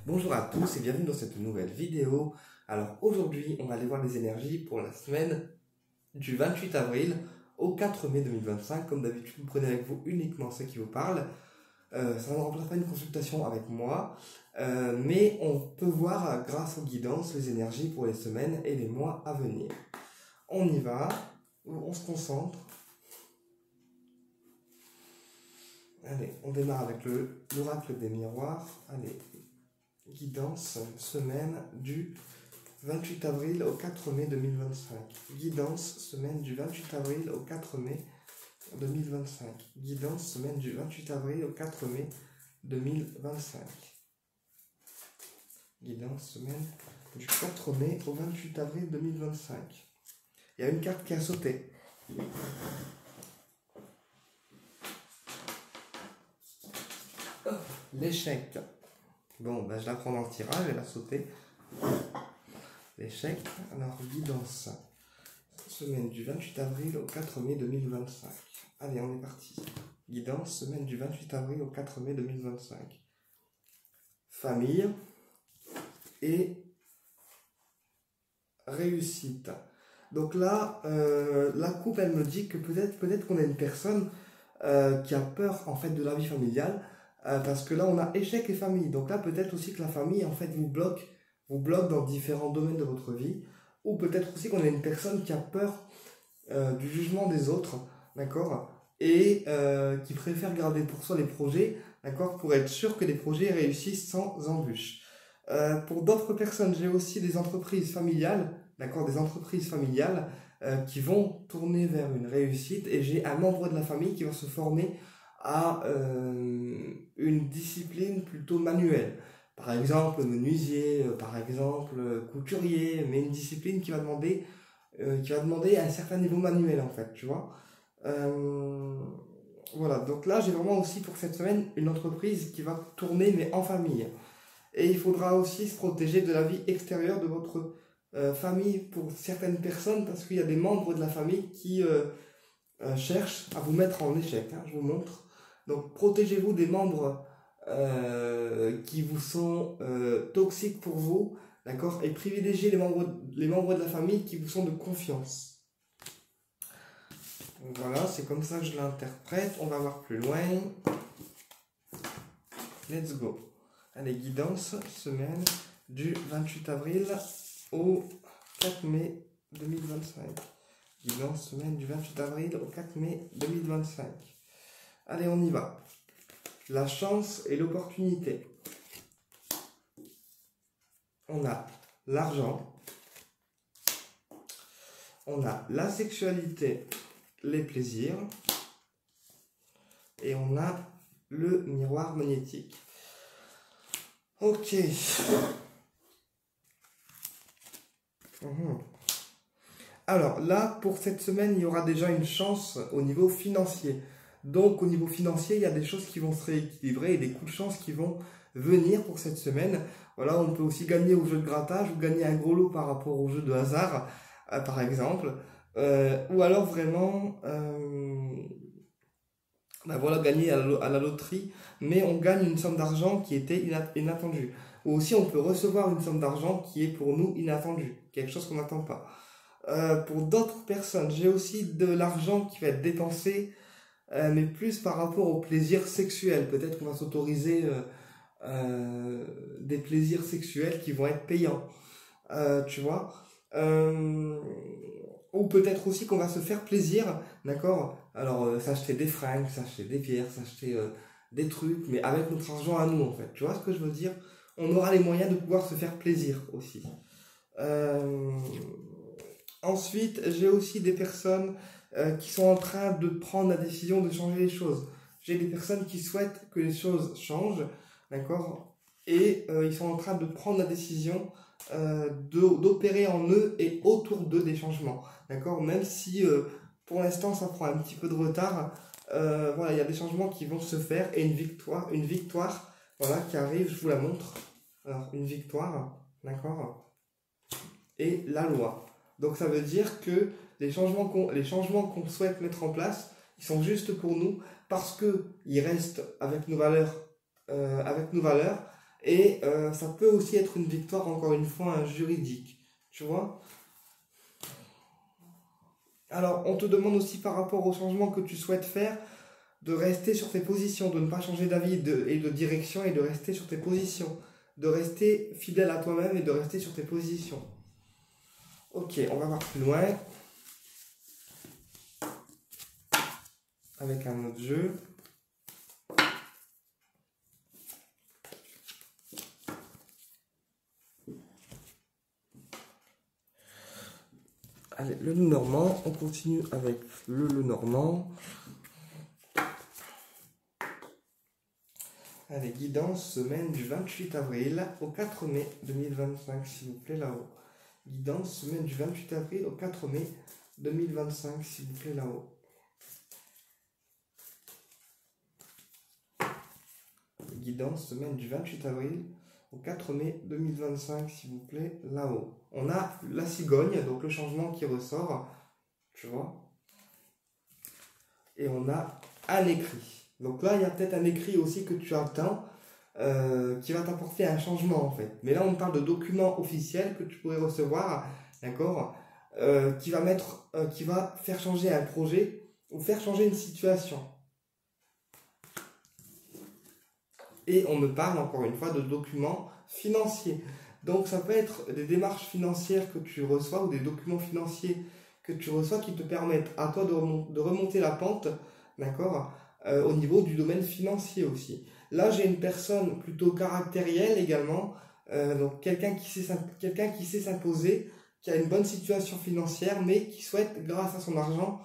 Bonjour à tous et bienvenue dans cette nouvelle vidéo. Alors aujourd'hui, on va aller voir les énergies pour la semaine du 28 avril au 4 mai 2025. Comme d'habitude, vous prenez avec vous uniquement ce qui vous parle. Ça ne remplace pas une consultation avec moi, mais on peut voir grâce aux guidances les énergies pour les semaines et les mois à venir. On y va, on se concentre. Allez, on démarre avec l'oracle des miroirs. Allez, guidance, semaine du 28 avril au 4 mai 2025. Guidance, semaine du 28 avril au 4 mai 2025. Guidance, semaine du 28 avril au 4 mai 2025. Guidance, semaine du 4 mai au 28 avril 2025. Il y a une carte qui a sauté. L'échec. Bon, ben, je la prends dans le tirage, elle a sauté. L'échec. Alors, guidance. Semaine du 28 avril au 4 mai 2025. Allez, on est parti. Guidance, semaine du 28 avril au 4 mai 2025. Famille et réussite. Donc là, la coupe, elle me dit que peut-être qu'on a une personne qui a peur en fait de la vie familiale. Parce que là, on a échec et famille. Donc là, peut-être aussi que la famille, en fait, vous bloque dans différents domaines de votre vie. Ou peut-être aussi qu'on a une personne qui a peur du jugement des autres, d'accord, et qui préfère garder pour soi les projets, d'accord, pour être sûr que les projets réussissent sans embûches. Pour d'autres personnes, j'ai aussi des entreprises familiales, d'accord, des entreprises familiales qui vont tourner vers une réussite. Et j'ai un membre de la famille qui va se former à une discipline plutôt manuelle. Par exemple, menuisier, par exemple, couturier, mais une discipline qui va demander un certain niveau manuel, en fait, tu vois. Voilà, donc là, j'ai vraiment aussi pour cette semaine une entreprise qui va tourner, mais en famille. Et il faudra aussi se protéger de la vie extérieure de votre famille pour certaines personnes, parce qu'il y a des membres de la famille qui cherchent à vous mettre en échec, hein, je vous montre. Donc, protégez-vous des membres qui vous sont toxiques pour vous, d'accord, et privilégiez les membres de la famille qui vous sont de confiance. Donc, voilà, c'est comme ça que je l'interprète. On va voir plus loin. Let's go. Allez, guidance, semaine du 28 avril au 4 mai 2025. Guidance, semaine du 28 avril au 4 mai 2025. Allez, on y va. La chance et l'opportunité. On a l'argent. On a la sexualité, les plaisirs. Et on a le miroir magnétique. Ok. Alors là, pour cette semaine, il y aura déjà une chance au niveau financier. Donc au niveau financier, il y a des choses qui vont se rééquilibrer et des coups de chance qui vont venir pour cette semaine. Voilà, on peut aussi gagner au jeu de grattage ou gagner un gros lot par rapport au jeu de hasard, par exemple. Ou alors vraiment, voilà, gagner à la loterie, mais on gagne une somme d'argent qui était inattendue. Ou aussi on peut recevoir une somme d'argent qui est pour nous inattendue, quelque chose qu'on n'attend pas. Pour d'autres personnes, j'ai aussi de l'argent qui va être dépensé, mais plus par rapport au plaisir sexuel. Peut-être qu'on va s'autoriser des plaisirs sexuels qui vont être payants, tu vois. Ou peut-être aussi qu'on va se faire plaisir, d'accord. Alors, s'acheter des fringues, s'acheter des pierres, s'acheter des trucs, mais avec notre argent à nous, en fait. Tu vois ce que je veux dire? On aura les moyens de pouvoir se faire plaisir aussi. Ensuite, j'ai aussi des personnes qui sont en train de prendre la décision de changer les choses. J'ai des personnes qui souhaitent que les choses changent, d'accord, et ils sont en train de prendre la décision d'opérer en eux et autour d'eux des changements, d'accord, même si pour l'instant ça prend un petit peu de retard. Voilà, il y a des changements qui vont se faire et une victoire, voilà, qui arrive, je vous la montre. Alors, une victoire, d'accord, et la loi. Donc ça veut dire que les changements qu'on souhaite mettre en place, ils sont juste pour nous parce qu'ils restent avec nos valeurs Et ça peut aussi être une victoire, encore une fois, juridique. Tu vois? Alors, on te demande aussi par rapport au changement que tu souhaites faire, de rester sur tes positions, de ne pas changer d'avis et de direction et de rester sur tes positions. De rester fidèle à toi-même et de rester sur tes positions. Ok, on va voir plus loin avec un autre jeu. Allez, le normand, on continue avec le normand. Allez, guidance, semaine du 28 avril au 4 mai 2025, s'il vous plaît, là-haut. Guidance, semaine du 28 avril au 4 mai 2025, s'il vous plaît, là-haut. Guidance, semaine du 28 avril au 4 mai 2025, s'il vous plaît, là-haut. On a la cigogne, donc le changement qui ressort, tu vois. Et on a un écrit. Donc là, il y a peut-être un écrit aussi que tu attends, qui va t'apporter un changement, en fait. Mais là, on parle de documents officiels que tu pourrais recevoir, d'accord, qui va faire changer un projet ou faire changer une situation. Et on me parle, encore une fois, de documents financiers. Donc, ça peut être des démarches financières que tu reçois ou des documents financiers que tu reçois qui te permettent à toi de remonter la pente, d'accord, au niveau du domaine financier aussi. Là, j'ai une personne plutôt caractérielle également, donc quelqu'un qui sait s'imposer, qui a une bonne situation financière, mais qui souhaite, grâce à son argent,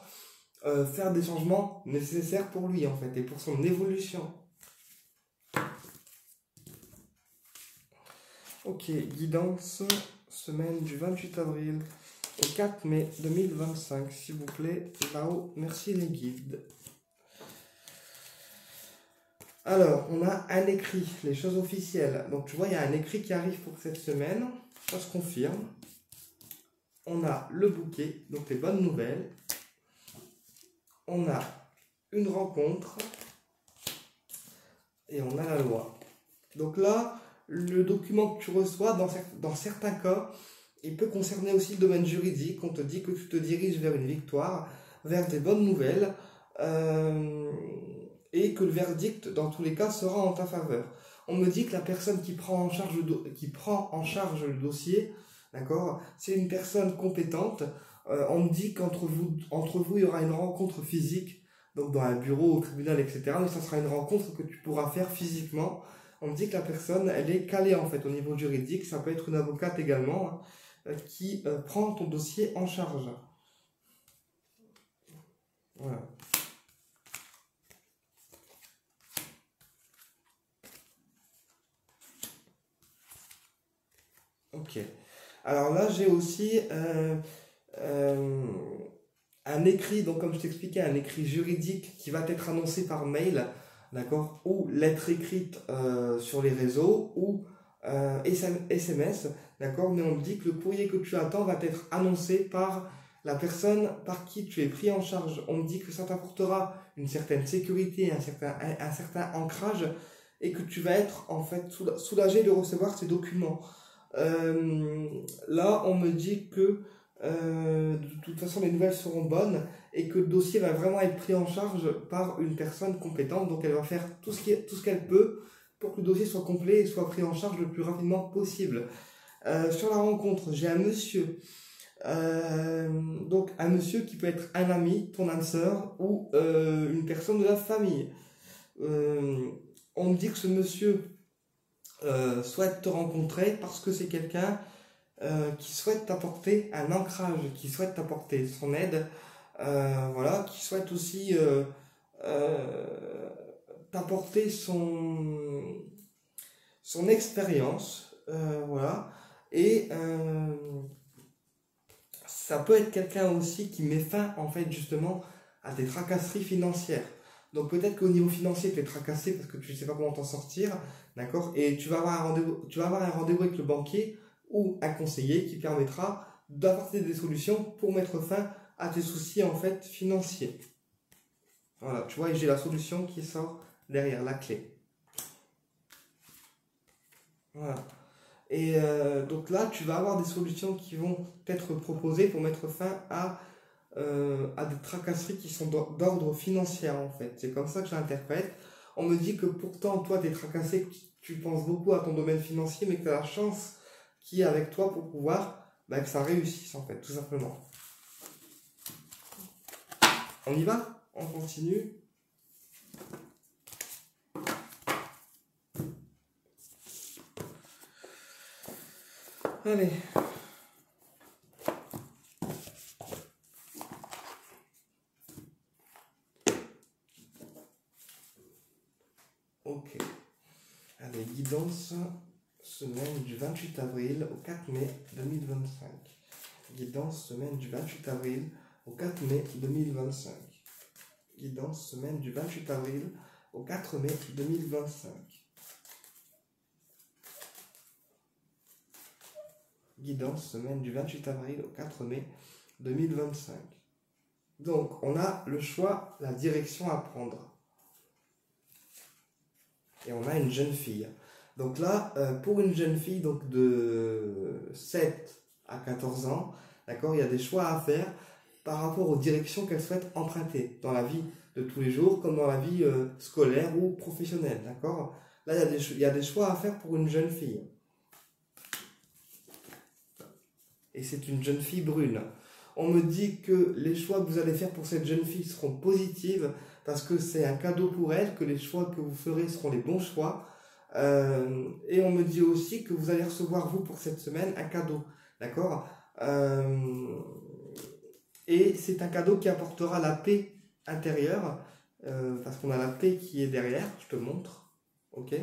faire des changements nécessaires pour lui, en fait, et pour son évolution. Ok, guidance, semaine du 28 avril au 4 mai 2025, s'il vous plaît, là-haut, merci les guides. Alors, on a un écrit, les choses officielles. Donc, tu vois, il y a un écrit qui arrive pour cette semaine, ça se confirme. On a le bouquet, donc les bonnes nouvelles. On a une rencontre. Et on a la loi. Donc là, le document que tu reçois, dans certains cas, il peut concerner aussi le domaine juridique. On te dit que tu te diriges vers une victoire, vers des bonnes nouvelles, et que le verdict, dans tous les cas, sera en ta faveur. On me dit que la personne qui prend en charge le dossier, d'accord, c'est une personne compétente. On me dit qu'entre vous, il y aura une rencontre physique, donc dans un bureau, au tribunal, etc. Mais ça sera une rencontre que tu pourras faire physiquement. On me dit que la personne, elle est calée en fait au niveau juridique. Ça peut être une avocate également, hein, qui prend ton dossier en charge. Voilà. Ok. Alors là, j'ai aussi un écrit, donc comme je t'expliquais, un écrit juridique qui va être annoncé par mail, d'accord, ou lettre écrite sur les réseaux, ou SMS, d'accord, mais on me dit que le courrier que tu attends va être annoncé par la personne par qui tu es pris en charge. On me dit que ça t'apportera une certaine sécurité, un certain ancrage, et que tu vas être en fait soulagé de recevoir ces documents. Là, on me dit que de toute façon, les nouvelles seront bonnes et que le dossier va vraiment être pris en charge par une personne compétente. Donc, elle va faire tout ce qu'elle peut pour que le dossier soit complet et soit pris en charge le plus rapidement possible. Sur la rencontre, j'ai un monsieur. Donc, un monsieur qui peut être un ami, ton âme sœur ou une personne de la famille. On me dit que ce monsieur souhaite te rencontrer parce que c'est quelqu'un qui souhaite t'apporter un ancrage, qui souhaite t'apporter son aide, voilà, qui souhaite aussi t'apporter son expérience, voilà, et ça peut être quelqu'un aussi qui met fin en fait justement à tes tracasseries financières. Donc peut-être qu'au niveau financier tu es tracassé parce que tu ne sais pas comment t'en sortir, d'accord, et tu vas avoir un rendez-vous avec le banquier ou un conseiller qui permettra d'apporter des solutions pour mettre fin à tes soucis en fait financiers. Voilà, tu vois, et j'ai la solution qui sort derrière, la clé. Voilà. Et donc là, tu vas avoir des solutions qui vont être proposées pour mettre fin à des tracasseries qui sont d'ordre financier en fait. C'est comme ça que je l'interprète. On me dit que pourtant, toi, tu es tracassé, que tu penses beaucoup à ton domaine financier, mais que tu as la chance qui est avec toi pour pouvoir que ça réussisse en fait, tout simplement. On y va? On continue. Allez. Ok. Allez, guidance, semaine du 28 avril au 4 mai 2025. Guidance, semaine du 28 avril au 4 mai 2025. Guidance, semaine du 28 avril au 4 mai 2025. Guidance, semaine du 28 avril au 4 mai 2025. Donc, on a le choix, la direction à prendre. Et on a une jeune fille. Donc là, pour une jeune fille donc de 7 à 14 ans, d'accord, il y a des choix à faire par rapport aux directions qu'elle souhaite emprunter dans la vie de tous les jours, comme dans la vie scolaire ou professionnelle, d'accord. Là, il y a des choix à faire pour une jeune fille. Et c'est une jeune fille brune. On me dit que les choix que vous allez faire pour cette jeune fille seront positifs parce que c'est un cadeau pour elle, que les choix que vous ferez seront les bons choix. Et on me dit aussi que vous allez recevoir, vous, pour cette semaine, un cadeau. D'accord. Et c'est un cadeau qui apportera la paix intérieure, parce qu'on a la paix qui est derrière, je te montre. Ok.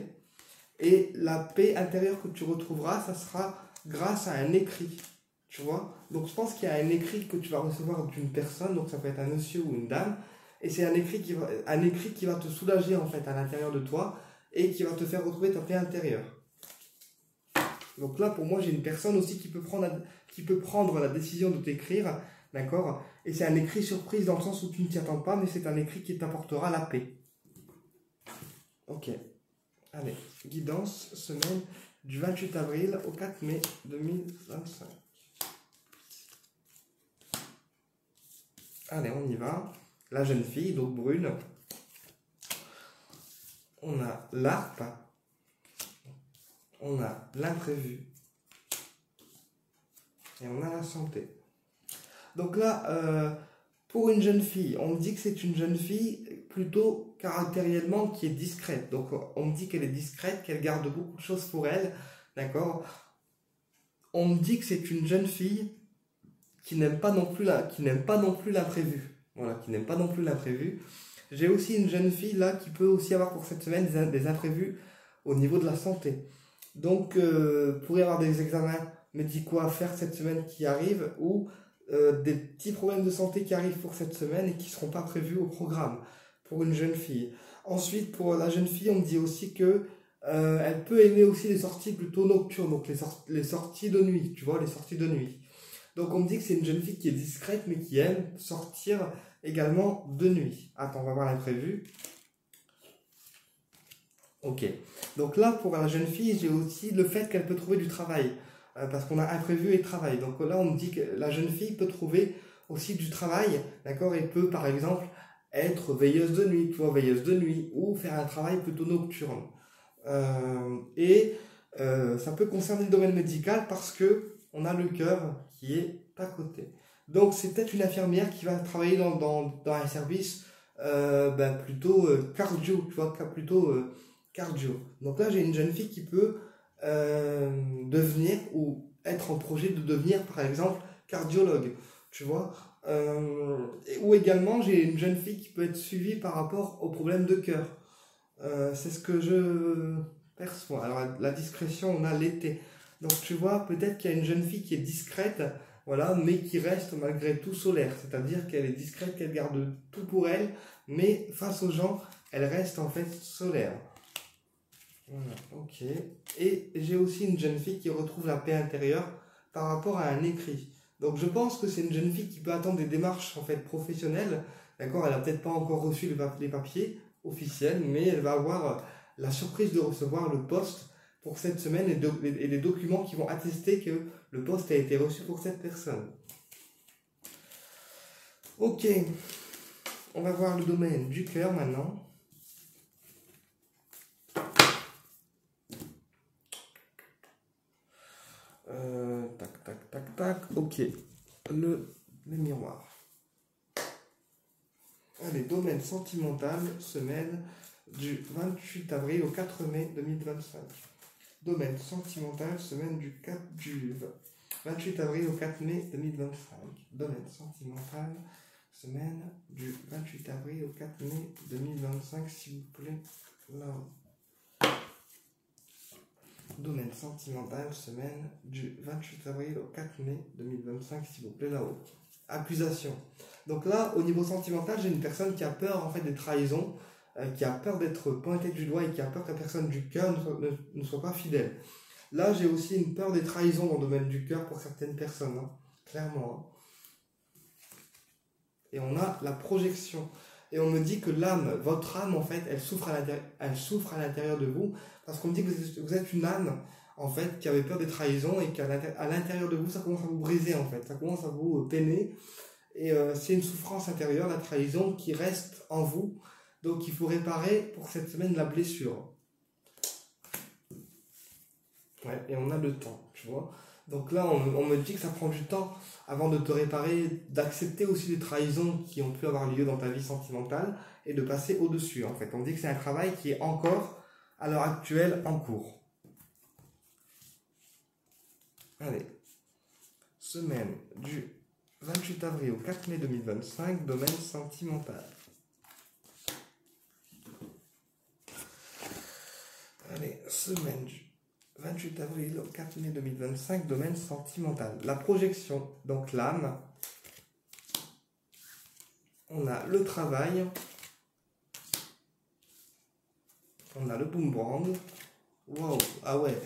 Et la paix intérieure que tu retrouveras, ça sera grâce à un écrit. Tu vois? Donc je pense qu'il y a un écrit que tu vas recevoir d'une personne, donc ça peut être un monsieur ou une dame, et c'est un écrit qui va te soulager en fait à l'intérieur de toi et qui va te faire retrouver ta paix intérieure. Donc là pour moi j'ai une personne aussi qui peut prendre la décision de t'écrire, d'accord? Et c'est un écrit surprise dans le sens où tu ne t'y attends pas, mais c'est un écrit qui t'apportera la paix. Ok. Allez, guidance, semaine du 28 avril au 4 mai 2025. Allez, on y va. La jeune fille, donc brune. On a l'ARP. On a l'imprévu. Et on a la santé. Donc là, pour une jeune fille, on me dit que c'est une jeune fille plutôt caractériellement qui est discrète. Donc on me dit qu'elle est discrète, qu'elle garde beaucoup de choses pour elle. D'accord? On me dit que c'est une jeune fille qui n'aime pas non plus l'imprévu. Voilà, qui n'aime pas non plus l'imprévu. J'ai aussi une jeune fille là qui peut aussi avoir pour cette semaine des imprévus au niveau de la santé. Donc, pourrait y avoir des examens médicaux à faire cette semaine qui arrive ou des petits problèmes de santé qui arrivent pour cette semaine et qui ne seront pas prévus au programme pour une jeune fille. Ensuite, pour la jeune fille, on me dit aussi que elle peut aimer aussi les sorties plutôt nocturnes, donc les sorties de nuit, tu vois, les sorties de nuit. Donc on me dit que c'est une jeune fille qui est discrète mais qui aime sortir également de nuit. Attends, on va voir l'imprévu. Ok. Donc là, pour la jeune fille, j'ai aussi le fait qu'elle peut trouver du travail. Parce qu'on a imprévu et travail. Donc là, on me dit que la jeune fille peut trouver aussi du travail. D'accord. Et peut, par exemple, être veilleuse de nuit, tu vois, veilleuse de nuit, ou faire un travail plutôt nocturne. Ça peut concerner le domaine médical parce que on a le cœur qui est à côté. Donc c'est peut-être une infirmière qui va travailler dans un service plutôt cardio, tu vois, plutôt cardio. Donc là j'ai une jeune fille qui peut devenir ou être en projet de devenir par exemple cardiologue, tu vois. Ou également j'ai une jeune fille qui peut être suivie par rapport aux problèmes de cœur. C'est ce que je perçois. Alors la discrétion, on a l'été. Donc tu vois, peut-être qu'il y a une jeune fille qui est discrète, voilà, mais qui reste malgré tout solaire. C'est-à-dire qu'elle est discrète, qu'elle garde tout pour elle, mais face aux gens, elle reste en fait solaire. Voilà, ok. Et j'ai aussi une jeune fille qui retrouve la paix intérieure par rapport à un écrit. Donc je pense que c'est une jeune fille qui peut attendre des démarches en fait professionnelles. D'accord, elle n'a peut-être pas encore reçu les papiers officiels, mais elle va avoir la surprise de recevoir le poste pour cette semaine et les documents qui vont attester que le poste a été reçu pour cette personne. Ok, on va voir le domaine du cœur maintenant. Tac, tac, tac, tac. Ok, les miroirs. Allez, domaine sentimental, semaine du 28 avril au 4 mai 2025. Domaine sentimental, semaine du 28 avril au 4 mai 2025. Domaine sentimental, semaine du 28 avril au 4 mai 2025, s'il vous plaît, là-haut. Domaine sentimental, semaine du 28 avril au 4 mai 2025, s'il vous plaît, là-haut. Accusation. Donc là, au niveau sentimental, j'ai une personne qui a peur en fait des trahisons, qui a peur d'être pointée du doigt et qui a peur que la personne du cœur ne soit pas fidèle. Là, j'ai aussi une peur des trahisons dans le domaine du cœur pour certaines personnes, hein, clairement. Hein. Et on a la projection. Et on me dit que l'âme, votre âme, en fait, elle souffre à l'intérieur de vous, parce qu'on me dit que vous êtes une âme, en fait, qui avait peur des trahisons et qu'à l'intérieur de vous, ça commence à vous briser, en fait. Ça commence à vous peiner. Et c'est une souffrance intérieure, la trahison, qui reste en vous. Donc, il faut réparer pour cette semaine la blessure. Ouais, et on a le temps, tu vois. Donc là, on me dit que ça prend du temps avant de te réparer, d'accepter aussi les trahisons qui ont pu avoir lieu dans ta vie sentimentale et de passer au-dessus, en fait. On me dit que c'est un travail qui est encore, à l'heure actuelle, en cours. Allez. Semaine du 28 avril au 4 mai 2025, domaine sentimental. Allez, semaine du 28 avril au 4 mai 2025, domaine sentimental. La projection, donc l'âme. On a le travail. On a le boomerang. Waouh, ah ouais.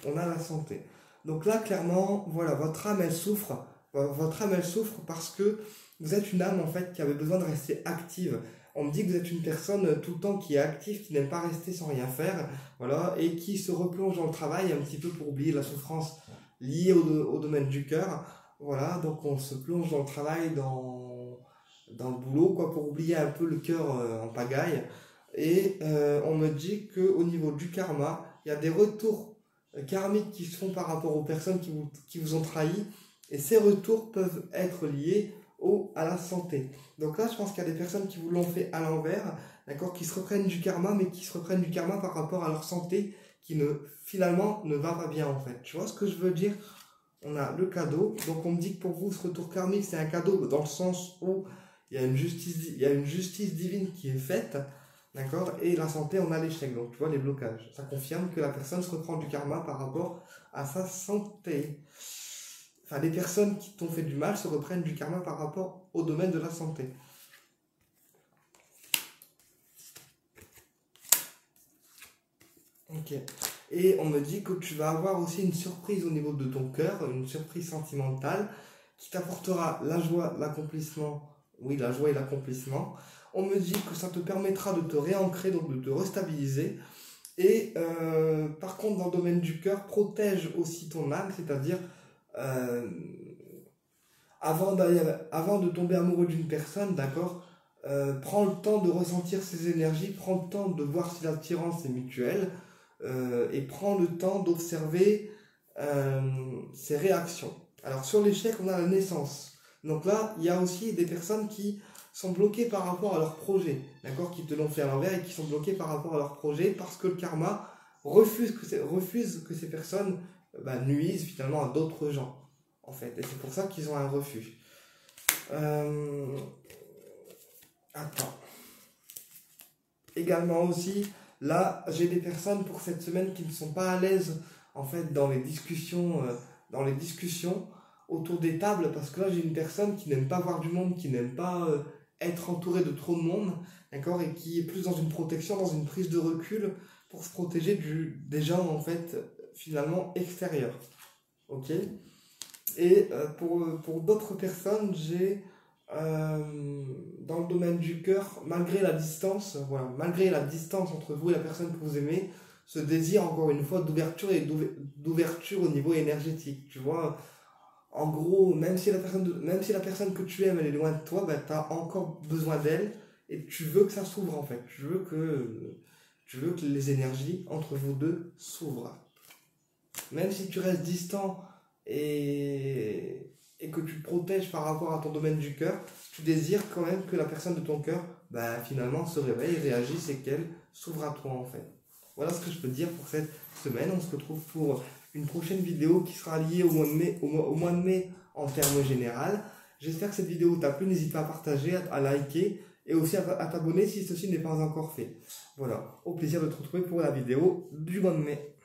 On a la santé. Donc là, clairement, voilà, votre âme, elle souffre. Votre âme, elle souffre parce que vous êtes une âme, en fait, qui avait besoin de rester active. On me dit que vous êtes une personne tout le temps qui est active, qui n'aime pas rester sans rien faire, voilà, et qui se replonge dans le travail un petit peu pour oublier la souffrance liée au domaine du cœur. Voilà, donc on se plonge dans le travail, dans le boulot, quoi, pour oublier un peu le cœur en pagaille. Et on me dit qu'au niveau du karma, il y a des retours karmiques qui se font par rapport aux personnes qui vous ont trahi, et ces retours peuvent être liés à la santé. Donc là, je pense qu'il y a des personnes qui vous l'ont fait à l'envers, d'accord, qui se reprennent du karma, mais qui se reprennent du karma par rapport à leur santé, qui finalement ne va pas bien, en fait. Tu vois ce que je veux dire? On a le cadeau, donc on me dit que pour vous, ce retour karmique, c'est un cadeau dans le sens où il y a une justice divine qui est faite, d'accord, et la santé, on a l'échec, donc tu vois, les blocages. Ça confirme que la personne se reprend du karma par rapport à sa santé. Enfin, les personnes qui t'ont fait du mal se reprennent du karma par rapport au domaine de la santé. Ok. Et on me dit que tu vas avoir aussi une surprise au niveau de ton cœur, une surprise sentimentale, qui t'apportera la joie, l'accomplissement. Oui, la joie et l'accomplissement. On me dit que ça te permettra de te réancrer, donc de te restabiliser. Et par contre, dans le domaine du cœur, protège aussi ton âme, c'est-à-dire avant de tomber amoureux d'une personne, d'accord, prends le temps de ressentir ses énergies, prends le temps de voir si l'attirance est mutuelle, et prends le temps d'observer ses réactions. Alors sur l'échec, on a la naissance. Donc là, il y a aussi des personnes qui sont bloquées par rapport à leur projet, d'accord, qui te l'ont fait à l'envers et qui sont bloquées par rapport à leur projet parce que le karma refuse que ces personnes nuisent finalement à d'autres gens, en fait. Et c'est pour ça qu'ils ont un refus. Attends. Également aussi, là, j'ai des personnes pour cette semaine qui ne sont pas à l'aise, en fait, dans les discussions autour des tables, parce que là, j'ai une personne qui n'aime pas voir du monde, qui n'aime pas être entourée de trop de monde, d'accord, et qui est plus dans une protection, dans une prise de recul pour se protéger des gens, en fait, finalement extérieurs. Ok. Et pour d'autres personnes, j'ai dans le domaine du cœur, malgré la distance entre vous et la personne que vous aimez, ce désir, encore une fois, d'ouverture et d'ouverture au niveau énergétique. Tu vois, en gros, même si la personne que tu aimes, elle est loin de toi, ben, tu as encore besoin d'elle et tu veux que ça s'ouvre en fait. Tu veux que les énergies entre vous deux s'ouvrent. Même si tu restes distant et que tu te protèges par rapport à ton domaine du cœur, tu désires quand même que la personne de ton cœur, bah, finalement, se réveille, réagisse et qu'elle s'ouvre à toi en fait. Voilà ce que je peux te dire pour cette semaine. On se retrouve pour une prochaine vidéo qui sera liée au mois de mai, au mois de mai en termes général. J'espère que cette vidéo t'a plu. N'hésite pas à partager, à liker et aussi à t'abonner si ceci n'est pas encore fait. Voilà, au plaisir de te retrouver pour la vidéo du mois de mai.